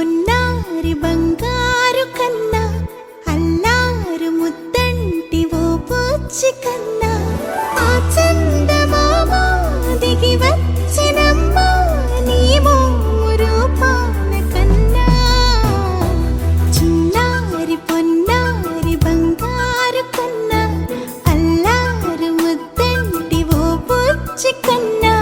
పొన్నారి బంగారు కన్నా అల్లారు ముద్దంటి ఓ పూచి కన్నా ఆ చందమామ దిగి వచ్చినమ్మా నీ మోము రూపాన కన్నా చిన్నారి పొన్నారి బంగారు కన్నా అల్లారు ముద్దంటి ఓ పూచి కన్నా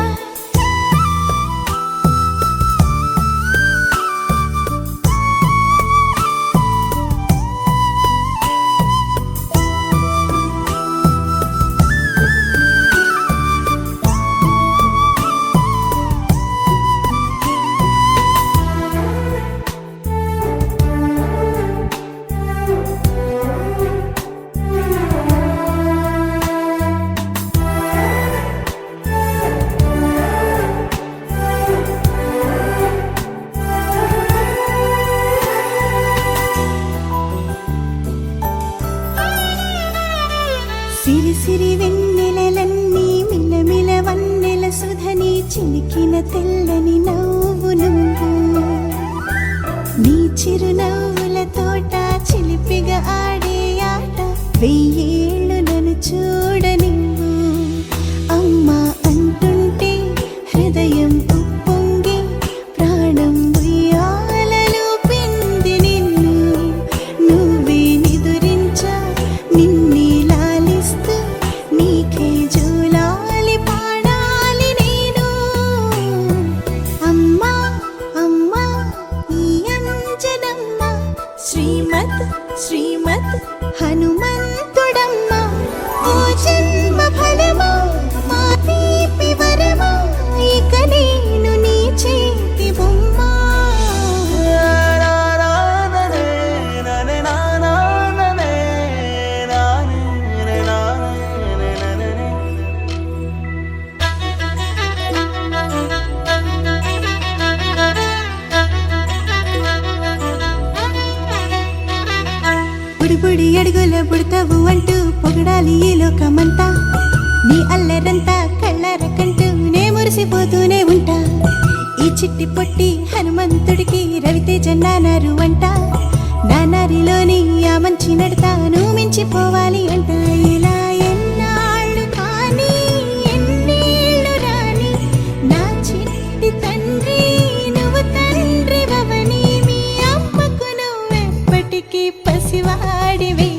సిరి సిరి వెన్నెలలన్నీ మిలమిల వన్నెల సుధని చిలికిన తెల్లని నవ్వు నువ్వు నీ చిరునవ్వుల తోట చిలిపిగా ఆడే ఆట వెయ్యేళ్ళు నన్ను చూడనివ్వు అమ్మా అంటుంటే హృదయం ఉప్పొంగి ప్రాణం ఉయ్యాలలో పిండి నిన్ను నువ్వే నిదురించా నిన్నే లాలిస్తూ నీకే జూలాలి పాడాలి నేను అమ్మా అమ్మా ఈ అంజనమ్మ శ్రీమత్ శ్రీమత్ హనుమంతుడమ్మ ఓ జన్మ ఫలమా మా తీపి వరమా ఇక నేను నీ చేతి బొమ్మ బుడి అడుగుల బుడతావు అంటూ పొగడాలి ఈ లోకమంతా నీ అల్లరంతా కళ్ళారకంటూ నే మురిసిపోతూనే ఉంటా ఈ చిట్టి పొట్టి హనుమంతుడికి రవితేజ నానారు అంట నానారిలోని ఆ మంచి నడతాను మించిపోవాలి అంట ఇలా ఎన్నాళ్ళు కానీ ఎన్నేళ్ళు రాని నా చిట్టి తండ్రి నువ్వు తండ్రి భవని మీ అమ్మకు నువ్వెప్పటికీ పసివాడివి